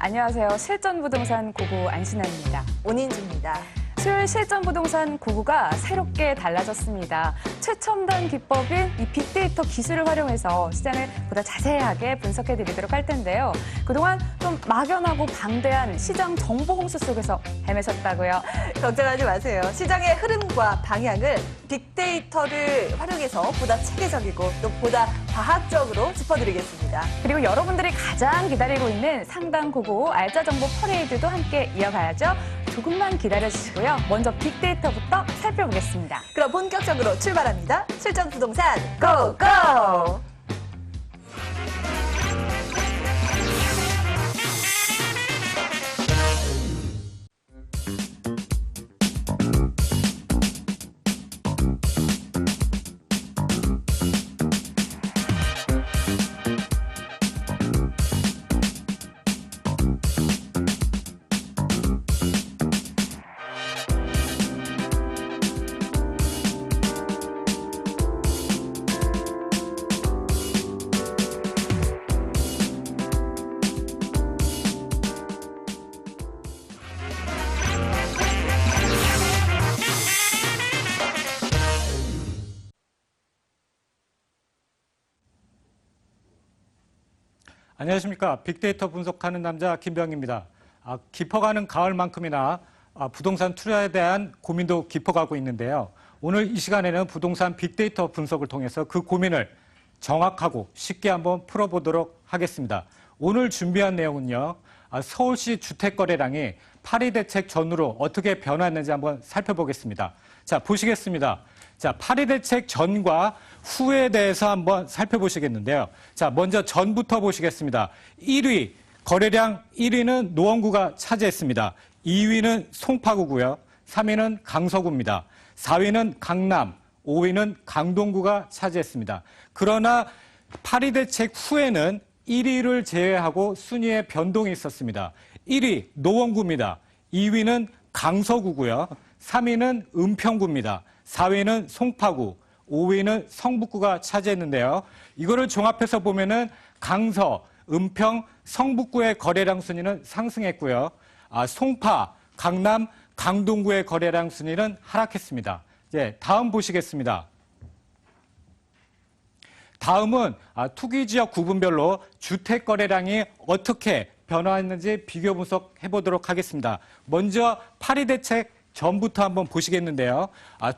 안녕하세요. 실전부동산 고고 안신환입니다. 온인주입니다. 수요일 실전부동산 고고가 새롭게 달라졌습니다. 최첨단 기법인 이 빅데이터 기술을 활용해서 시장을 보다 자세하게 분석해드리도록 할 텐데요. 그동안 좀 막연하고 방대한 시장 정보 홍수 속에서 헤매셨다고요. 걱정하지 마세요. 시장의 흐름과 방향을 빅데이터를 활용해서 보다 체계적이고 또 보다 과학적으로 짚어드리겠습니다. 그리고 여러분들이 가장 기다리고 있는 상담 고고 알짜 정보 퍼레이드도 함께 이어가야죠. 조금만 기다려주시고요. 먼저 빅데이터부터 살펴보겠습니다. 그럼 본격적으로 출발합니다. 실전부동산 고고! 안녕하십니까. 빅데이터 분석하는 남자 김병입니다. 깊어가는 가을만큼이나 부동산 투자에 대한 고민도 깊어가고 있는데요. 오늘 이 시간에는 부동산 빅데이터 분석을 통해서 그 고민을 정확하고 쉽게 한번 풀어보도록 하겠습니다. 오늘 준비한 내용은요. 서울시 주택거래량이 파리 대책 전후로 어떻게 변화했는지 한번 살펴보겠습니다. 자, 보시겠습니다. 자, 파리 대책 전과 후에 대해서 한번 살펴보시겠는데요. 자, 먼저 전부터 보시겠습니다. 1위, 거래량 1위는 노원구가 차지했습니다. 2위는 송파구고요. 3위는 강서구입니다. 4위는 강남, 5위는 강동구가 차지했습니다. 그러나 파리 대책 후에는 1위를 제외하고 순위에 변동이 있었습니다. 1위 노원구입니다. 2위는 강서구고요. 3위는 은평구입니다. 4위는 송파구, 5위는 성북구가 차지했는데요. 이거를 종합해서 보면은 강서, 은평, 성북구의 거래량 순위는 상승했고요. 송파, 강남, 강동구의 거래량 순위는 하락했습니다. 이제 다음 보시겠습니다. 다음은 투기지역 구분별로 주택 거래량이 어떻게 변화했는지 비교 분석해 보도록 하겠습니다. 먼저 파리 대책 전부터 한번 보시겠는데요.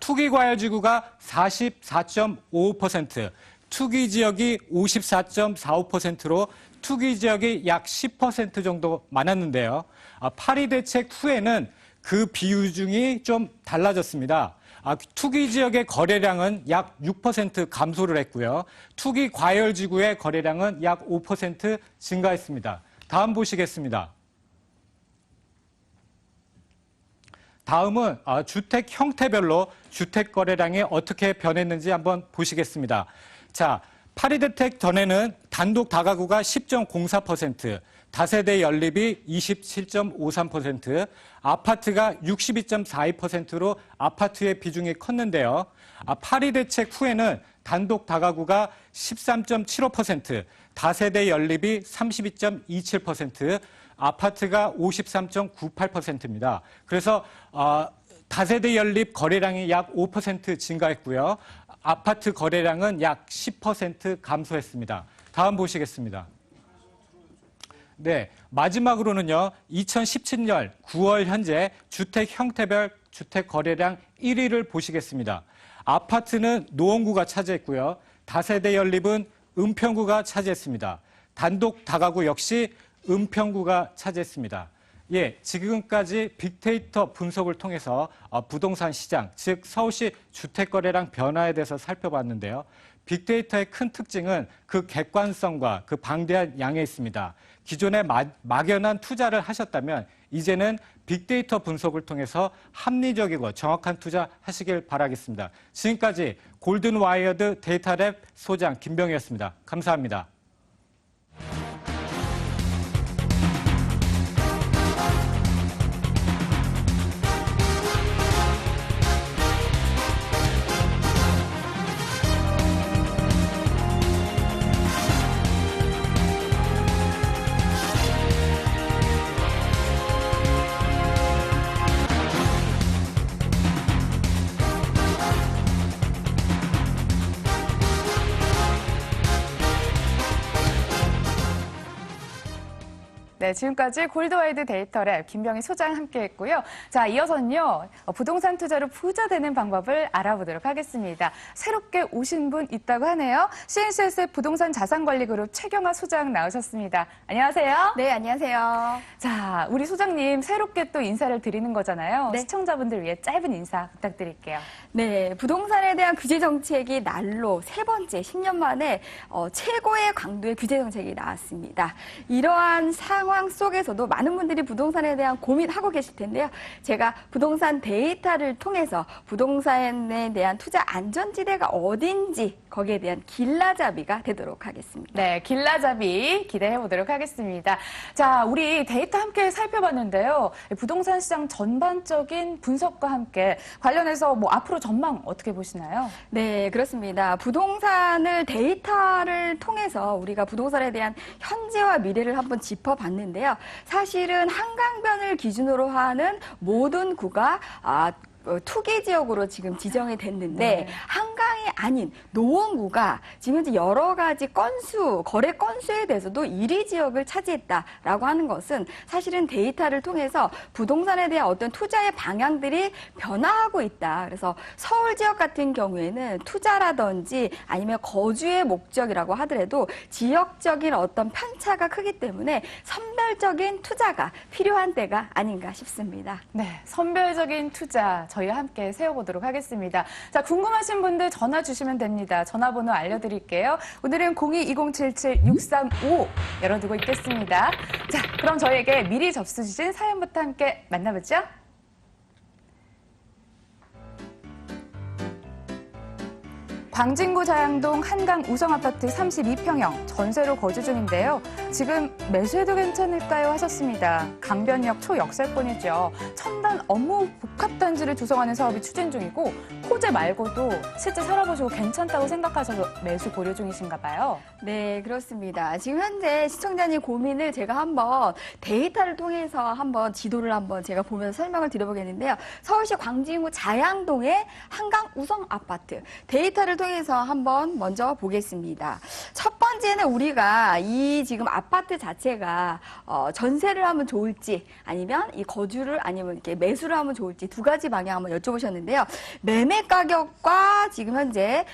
투기과열지구가 44.55%, 투기지역이 54.45%로 투기지역이 약 10% 정도 많았는데요. 파리 대책 후에는 그 비중이 좀 달라졌습니다. 투기지역의 거래량은 약 6% 감소를 했고요. 투기과열지구의 거래량은 약 5% 증가했습니다. 다음 보시겠습니다. 다음은 주택 형태별로 주택 거래량이 어떻게 변했는지 한번 보시겠습니다. 자, 파리 대책 전에는 단독 다가구가 10.04%, 다세대 연립이 27.53%, 아파트가 62.42%로 아파트의 비중이 컸는데요. 파리 대책 후에는 단독 다가구가 13.75%, 다세대 연립이 32.27%, 아파트가 53.98%입니다. 그래서 다세대 연립 거래량이 약 5% 증가했고요. 아파트 거래량은 약 10% 감소했습니다. 다음 보시겠습니다. 네, 마지막으로는요. 2017년 9월 현재 주택 형태별 주택 거래량 1위를 보시겠습니다. 아파트는 노원구가 차지했고요. 다세대 연립은 은평구가 차지했습니다. 단독 다가구 역시 은평구가 차지했습니다. 예, 지금까지 빅데이터 분석을 통해서 부동산 시장, 즉 서울시 주택거래량 변화에 대해서 살펴봤는데요. 빅데이터의 큰 특징은 그 객관성과 그 방대한 양에 있습니다. 기존에 막연한 투자를 하셨다면 이제는 빅데이터 분석을 통해서 합리적이고 정확한 투자 하시길 바라겠습니다. 지금까지 골든와이어드 데이터랩 소장 김병이었습니다. 감사합니다. 네, 지금까지 골드와이드 데이터랩 김병희 소장 함께했고요. 자, 이어서는요, 부동산 투자로 부자 되는 방법을 알아보도록 하겠습니다. 새롭게 오신 분 있다고 하네요. CNCSF 부동산 자산관리그룹 최경아 소장 나오셨습니다. 안녕하세요. 네, 안녕하세요. 자, 우리 소장님 새롭게 또 인사를 드리는 거잖아요. 네. 시청자분들 위해 짧은 인사 부탁드릴게요. 네, 부동산에 대한 규제 정책이 날로 세 번째 10년 만에 최고의 강도의 규제 정책이 나왔습니다. 이러한 상황 속에서도 많은 분들이 부동산에 대한 고민하고 계실 텐데요. 제가 부동산 데이터를 통해서 부동산에 대한 투자 안전지대가 어딘지 거기에 대한 길라잡이가 되도록 하겠습니다. 네, 길라잡이 기대해 보도록 하겠습니다. 자, 우리 데이터 함께 살펴봤는데요. 부동산 시장 전반적인 분석과 함께 관련해서 뭐 앞으로 전망 어떻게 보시나요? 네, 그렇습니다. 부동산을 데이터를 통해서 우리가 부동산에 대한 현재와 미래를 한번 짚어봤는데요. 사실은 한강변을 기준으로 하는 모든 구가 투기 지역으로 지금 지정이 됐는데 네. 한강이 아닌 노원구가 지금 현재 여러 가지 거래 건수에 대해서도 1위 지역을 차지했다라고 하는 것은 사실은 데이터를 통해서 부동산에 대한 어떤 투자의 방향들이 변화하고 있다. 그래서 서울 지역 같은 경우에는 투자라든지 아니면 거주의 목적이라고 하더라도 지역적인 어떤 편차가 크기 때문에 선별적인 투자가 필요한 때가 아닌가 싶습니다. 네, 선별적인 투자 저희와 함께 세워보도록 하겠습니다. 자, 궁금하신 분들 전화 주시면 됩니다. 전화번호 알려드릴게요. 오늘은 02-2077-6355 열어두고 있겠습니다. 자, 그럼 저희에게 미리 접수 주신 사연부터 함께 만나보죠. 광진구 자양동 한강 우성아파트 32평형 전세로 거주 중인데요. 지금 매수해도 괜찮을까요? 하셨습니다. 강변역 초역세권이죠. 첨단 업무 복합단지를 조성하는 사업이 추진 중이고 호재 말고도 실제 살아보시고 괜찮다고 생각하셔서 매수 고려 중이신가 봐요. 네, 그렇습니다. 지금 현재 시청자님 고민을 제가 한번 데이터를 통해서 한번 지도를 한번 제가 보면서 설명을 드려보겠는데요. 서울시 광진구 자양동의 한강 우성아파트 데이터를 통해서 한번 먼저 보겠습니다. 첫 번째는 우리가 이 지금 아파트 자체가 전세를 하면 좋을지 아니면 이 거주를 아니면 이렇게 매수를 하면 좋을지 두 가지 방향 한번 여쭤보셨는데요. 매매 가격과 지금 현재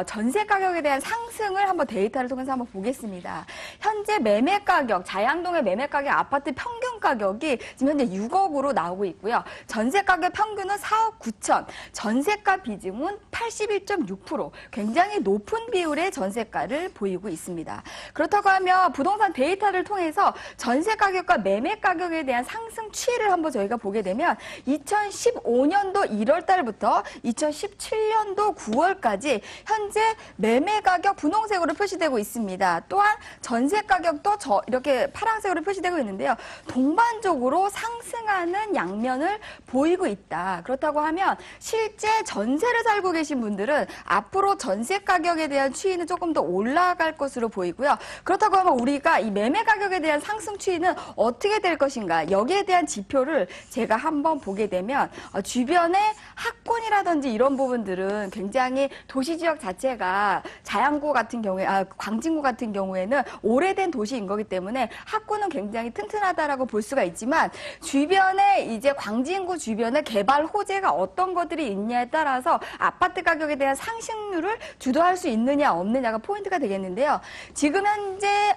전세 가격에 대한 상승을 한번 데이터를 통해서 한번 보겠습니다. 현재 매매 가격, 자양동의 매매 가격 아파트 평균 가격이 지금 현재 6억으로 나오고 있고요. 전세 가격 평균은 4억 9천, 전세가 비중은 81.6%, 굉장히 높은 비율의 전세가를 보이고 있습니다. 그렇다고 하면 부동산 데이터를 통해서 전세 가격과 매매 가격에 대한 상승 추이를 한번 저희가 보게 되면 2015년도 1월 달부터 2017년도 9월까지 현재 매매 가격 분홍색으로 표시되고 있습니다. 또한 전세 가격도 이렇게 파란색으로 표시되고 있는데요. 동반적으로 상승하는 양면을 보이고 있다. 그렇다고 하면 실제 전세를 살고 계신 분들은 앞으로 전세 가격에 대한 추이는 조금 더 올라갈 것으로 보이고요. 그렇다고 하면 우리가 이 매매 가격에 대한 상승 추이는 어떻게 될 것인가? 여기에 대한 지표를 제가 한번 보게 되면 주변에 학군이라든지 이런 부분들은 굉장히 도시 지역 자체가 자양구 같은 경우에 광진구 같은 경우에는 오래된 도시인 거기 때문에 학군은 굉장히 튼튼하다라고 볼 수가 있지만 주변에 이제 광진구 주변에 개발 호재가 어떤 것들이 있냐에 따라서 아파트 가격에 대한 상승률을 주도할 수 있느냐 없느냐가 포인트가 되겠는데요. 지금 현재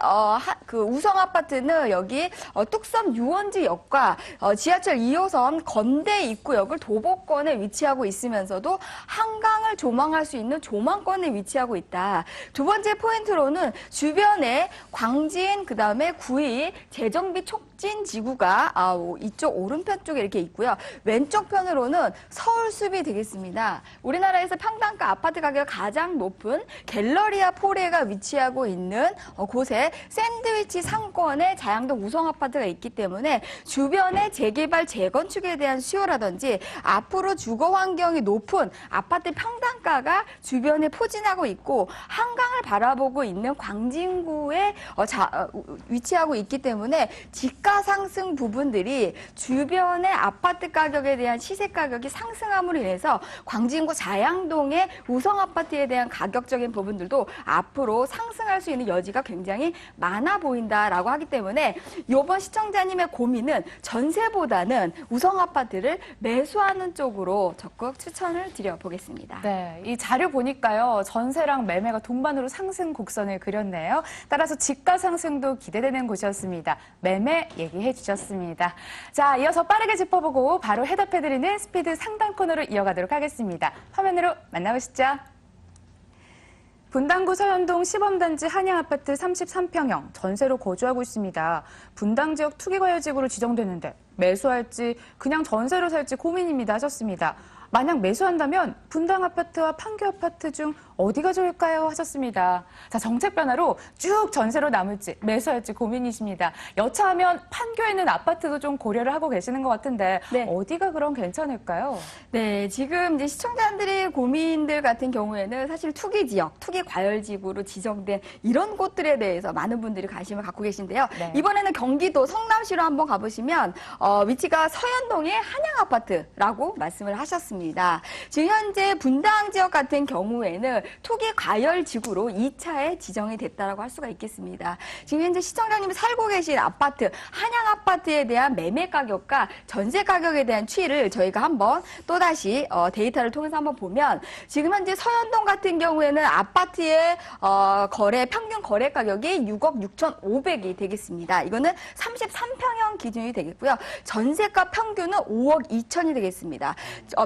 그 우성 아파트는 여기 뚝섬 유원지역과 지하철 2호선 건대 입구역을 도보권에 위치하고 있으면서도 한강을 조망할 수 있는 조망권에 위치하고 있다. 두 번째 포인트로는 주변에 광진, 그다음에 구리, 재정비 촉진 지구가 이쪽 오른편 쪽에 이렇게 있고요. 왼쪽 편으로는 서울숲이 되겠습니다. 우리나라에서 평당가 아파트 가격 가장 높은 갤러리아 포레가 위치하고 있는 곳에 샌드위치 상권의 자양동 우성 아파트가 있기 때문에 주변의 재개발, 재건축에 대한 수요라든지 앞으로 주거 환경이 높은 아파트 평당가가 주변에 포진하고 있고 한강을 바라보고 있는 광진구에 위치하고 있기 때문에 집가 상승 부분들이 주변의 아파트 가격에 대한 시세 가격이 상승함으로 인해서 광진구 자양동의 우성 아파트 아파트에 대한 가격적인 부분들도 앞으로 상승할 수 있는 여지가 굉장히 많아 보인다라고 하기 때문에 이번 시청자님의 고민은 전세보다는 우성 아파트를 매수하는 쪽으로 적극 추천을 드려보겠습니다. 네, 이 자료 보니까요. 전세랑 매매가 동반으로 상승 곡선을 그렸네요. 따라서 집가 상승도 기대되는 곳이었습니다. 매매 얘기해 주셨습니다. 자, 이어서 빠르게 짚어보고 바로 해답해드리는 스피드 상담 코너로 이어가도록 하겠습니다. 화면으로 만나보시죠. 분당구 서현동 시범단지 한양아파트 33평형 전세로 거주하고 있습니다. 분당 지역 투기과열지구로 지정됐는데 매수할지 그냥 전세로 살지 고민입니다 하셨습니다. 만약 매수한다면 분당 아파트와 판교 아파트 중 어디가 좋을까요? 하셨습니다. 자, 정책 변화로 쭉 전세로 남을지 매수할지 고민이십니다. 여차하면 판교에 있는 아파트도 좀 고려를 하고 계시는 것 같은데 네. 어디가 그럼 괜찮을까요? 네, 지금 이제 시청자들의 고민들 같은 경우에는 사실 투기 지역, 투기 과열 지구로 지정된 이런 곳들에 대해서 많은 분들이 관심을 갖고 계신데요. 네. 이번에는 경기도 성남시로 한번 가보시면 위치가 서현동의 한양 아파트라고 말씀을 하셨습니다. 지금 현재 분당 지역 같은 경우에는 투기 과열 지구로 2차에 지정이 됐다라고 할 수가 있겠습니다. 지금 현재 시청자님이 살고 계신 아파트, 한양 아파트에 대한 매매 가격과 전세 가격에 대한 추이를 저희가 한번 또다시 데이터를 통해서 한번 보면 지금 현재 서현동 같은 경우에는 아파트의 평균 거래 가격이 6억 6,500이 되겠습니다. 이거는 33평형 기준이 되겠고요. 전세가 평균은 5억 2천이 되겠습니다.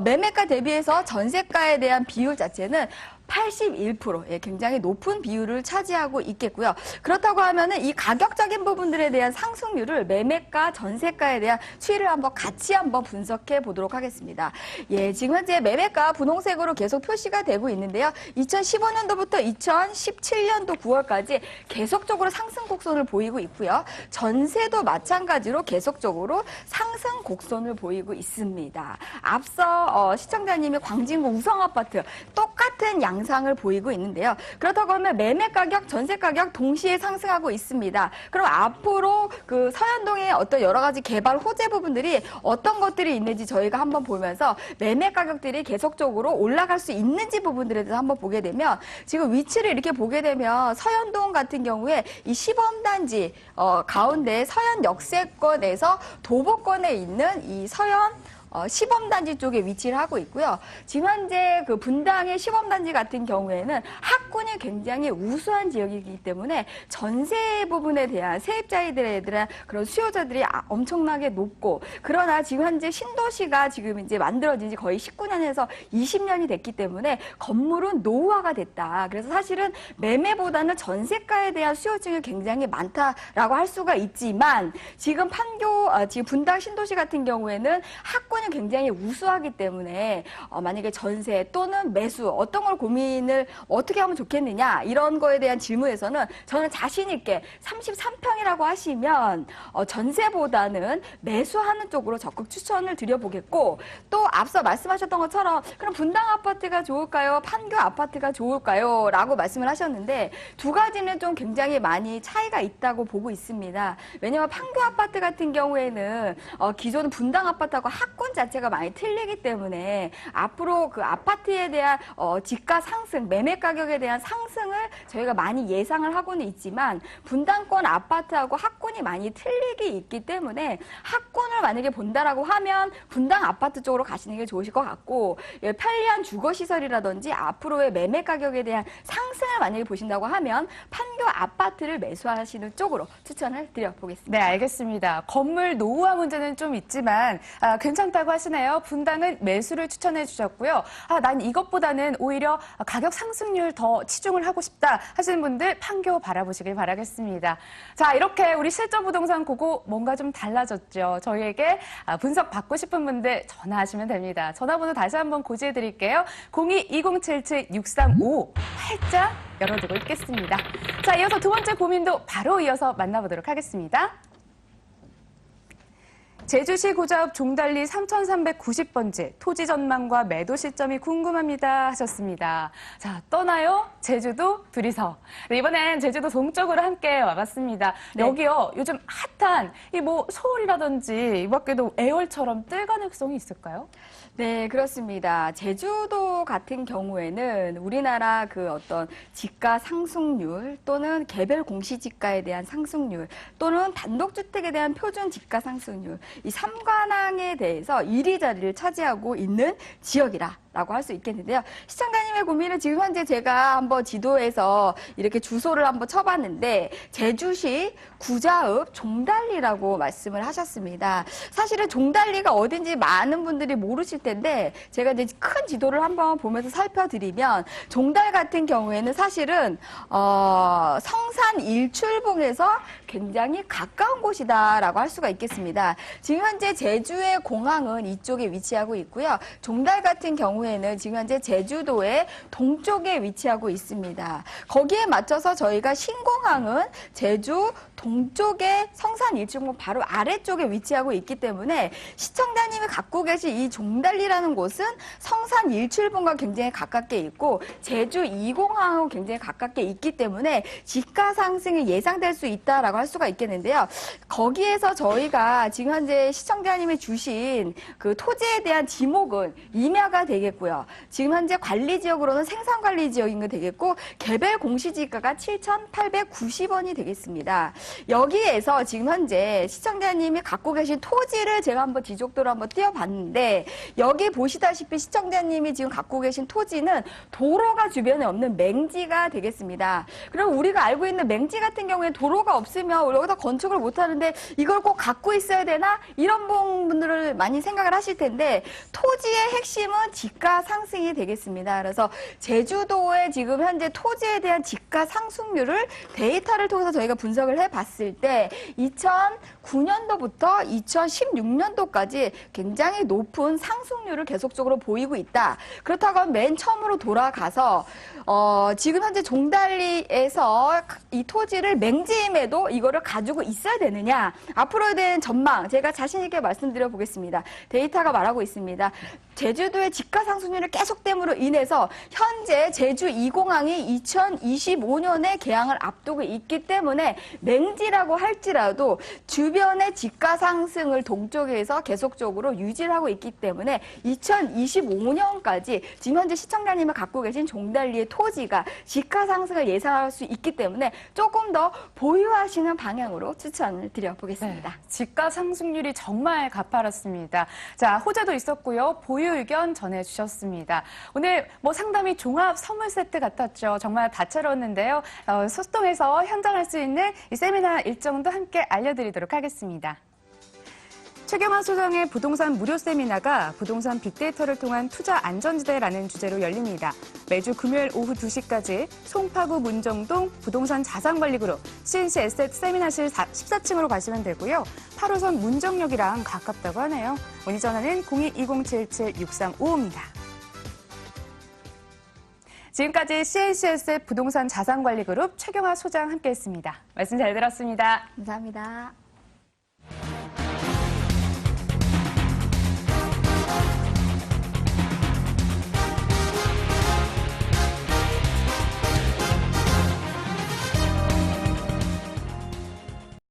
매매가 대비해서 전세가에 대한 비율 자체는 81%, 예, 굉장히 높은 비율을 차지하고 있겠고요. 그렇다고 하면은 이 가격적인 부분들에 대한 상승률을 매매가, 전세가에 대한 추이를 같이 한번 분석해 보도록 하겠습니다. 예, 지금 현재 매매가 분홍색으로 계속 표시가 되고 있는데요. 2015년도부터 2017년도 9월까지 계속적으로 상승 곡선을 보이고 있고요. 전세도 마찬가지로 계속적으로 상승 곡선을 보이고 있습니다. 앞서 시청자님이 광진구 우성아파트 똑같은 양상을 보이고 있는데요. 그렇다고 하면 매매 가격, 전세 가격 동시에 상승하고 있습니다. 그럼 앞으로 그 서현동의 어떤 여러 가지 개발 호재 부분들이 어떤 것들이 있는지 저희가 한번 보면서 매매 가격들이 계속적으로 올라갈 수 있는지 부분들에 대해서 한번 보게 되면 지금 위치를 이렇게 보게 되면 서현동 같은 경우에 이 시범단지 가운데 서현 역세권에서 도보권에 있는 이 서현 시범단지 쪽에 위치를 하고 있고요. 지금 현재 그 분당의 시범단지 같은 경우에는 학군이 굉장히 우수한 지역이기 때문에 전세 부분에 대한 세입자들에 대한 그런 수요자들이 엄청나게 높고, 그러나 지금 현재 신도시가 지금 이제 만들어진 지 거의 19년에서 20년이 됐기 때문에 건물은 노후화가 됐다. 그래서 사실은 매매보다는 전세가에 대한 수요층이 굉장히 많다라고 할 수가 있지만 지금 지금 분당 신도시 같은 경우에는 학군 굉장히 우수하기 때문에 만약에 전세 또는 매수 어떤 걸 고민을 어떻게 하면 좋겠느냐 이런 거에 대한 질문에서는 저는 자신 있게 33평이라고 하시면 전세보다는 매수하는 쪽으로 적극 추천을 드려보겠고, 또 앞서 말씀하셨던 것처럼 그럼 분당 아파트가 좋을까요? 판교 아파트가 좋을까요? 라고 말씀을 하셨는데 두 가지는 좀 굉장히 많이 차이가 있다고 보고 있습니다. 왜냐하면 판교 아파트 같은 경우에는 기존 분당 아파트하고 학군 자체가 많이 틀리기 때문에 앞으로 그 아파트에 대한 지가 상승, 매매 가격에 대한 상승을 저희가 많이 예상을 하고는 있지만 분당권 아파트하고 학군이 많이 틀리기 있기 때문에 학군을 만약에 본다라고 하면 분당 아파트 쪽으로 가시는 게 좋으실 것 같고, 예, 편리한 주거시설이라든지 앞으로의 매매 가격에 대한 상승을 만약에 보신다고 하면 판교 아파트를 매수하시는 쪽으로 추천을 드려보겠습니다. 네, 알겠습니다. 건물 노후화 문제는 좀 있지만 괜찮다고 하시네요. 분당은 매수를 추천해 주셨고요. 난 이것보다는 오히려 가격 상승률 더 치중을 하고 싶다 하시는 분들 판교 바라보시길 바라겠습니다. 자, 이렇게 우리 실전 부동산 고고 뭔가 좀 달라졌죠. 저희에게 분석 받고 싶은 분들 전화하시면 됩니다. 전화번호 다시 한번 고지해 드릴게요. 02-2077-6355 활짝 열어두고 있겠습니다. 자, 이어서 두 번째 고민도 바로 이어서 만나보도록 하겠습니다. 제주시 구자읍 종달리 3390번지 토지 전망과 매도 시점이 궁금합니다 하셨습니다. 자, 떠나요? 제주도 둘이서. 네, 이번엔 제주도 동쪽으로 함께 와봤습니다. 네. 여기요, 요즘 핫한 서울이라든지 이 밖에도 애월처럼 뜰 가능성이 있을까요? 네, 그렇습니다. 제주도 같은 경우에는 우리나라 그 어떤 지가 상승률 또는 개별 공시지가에 대한 상승률 또는 단독주택에 대한 표준 지가 상승률 이 3관왕에 대해서 1위 자리를 차지하고 있는 지역이라고 할 수 있겠는데요. 시청자님의 고민은 지금 현재 제가 한번 지도에서 이렇게 주소를 한번 쳐봤는데 제주시 구자읍 종달리라고 말씀을 하셨습니다. 사실은 종달리가 어딘지 많은 분들이 모르실 텐데 제가 이제 큰 지도를 한번 보면서 살펴드리면 종달 같은 경우에는 사실은 성산 일출봉에서 굉장히 가까운 곳이다라고 할 수가 있겠습니다. 지금 현재 제주의 공항은 이쪽에 위치하고 있고요. 종달 같은 경우에는 지금 현재 제주도의 동쪽에 위치하고 있습니다. 거기에 맞춰서 저희가 신공항은 제주 동쪽에 성산 일출봉 바로 아래쪽에 위치하고 있기 때문에 시청자님이 갖고 계신 이 종달리라는 곳은 성산 일출봉과 굉장히 가깝게 있고 제주 2공항하고 굉장히 가깝게 있기 때문에 지가 상승이 예상될 수 있다라고 할 수가 있겠는데요. 거기에서 저희가 지금 현재 시청자님이 주신 그 토지에 대한 지목은 임야가 되겠고요. 지금 현재 관리 지역으로는 생산 관리 지역인 거 되겠고 개별 공시지가가 7,890원이 되겠습니다. 여기에서 지금 현재 시청자님이 갖고 계신 토지를 제가 한번 지적도로 한번 띄워봤는데 여기 보시다시피 시청자님이 지금 갖고 계신 토지는 도로가 주변에 없는 맹지가 되겠습니다. 그럼 우리가 알고 있는 맹지 같은 경우에 도로가 없으면 여기다 건축을 못하는데 이걸 꼭 갖고 있어야 되나? 이런 분들을 많이 생각을 하실 텐데 토지의 핵심은 지가 상승이 되겠습니다. 그래서 제주도의 지금 현재 토지에 대한 지가 상승률을 데이터를 통해서 저희가 분석을 해봤을 때 2009년도부터 2016년도까지 굉장히 높은 상승률을 계속적으로 보이고 있다. 그렇다고 하면 맨 처음으로 돌아가서 지금 현재 종달리에서 이 토지를 맹지임에도 이거를 가지고 있어야 되느냐. 앞으로에 대한 전망 제가 자신 있게 말씀드려 보겠습니다. 데이터가 말하고 있습니다. 제주도의 지가 상승률의 계속됨으로 인해서 현재 제주 2공항이 2025년에 개항을 앞두고 있기 때문에 맹지라고 할지라도 주변의 지가 상승을 동쪽에서 계속적으로 유지를 하고 있기 때문에 2025년까지 지금 현재 시청자님이 갖고 계신 종달리의 토지가 지가 상승을 예상할 수 있기 때문에 조금 더 보유하시는 방향으로 추천을 드려보겠습니다. 네, 지가 상승률이 정말 가파랐습니다. 자, 호재도 있었고요. 보유 의견 전해주셨습니다. 오늘 상담이 종합 선물 세트 같았죠. 정말 다채로웠는데요. 소통해서 현장할 수 있는 이 세미나 일정도 함께 알려드리도록 하겠습니다. 최경환 소장의 부동산 무료 세미나가 부동산 빅데이터를 통한 투자 안전지대라는 주제로 열립니다. 매주 금요일 오후 2시까지 송파구 문정동 부동산 자산관리그룹 CNC 에셋 세미나실 14층으로 가시면 되고요. 8호선 문정역이랑 가깝다고 하네요. 문의 전화는 02-2077-6355입니다. 지금까지 CNC 에셋 부동산 자산관리그룹 최경환 소장 함께했습니다. 말씀 잘 들었습니다. 감사합니다.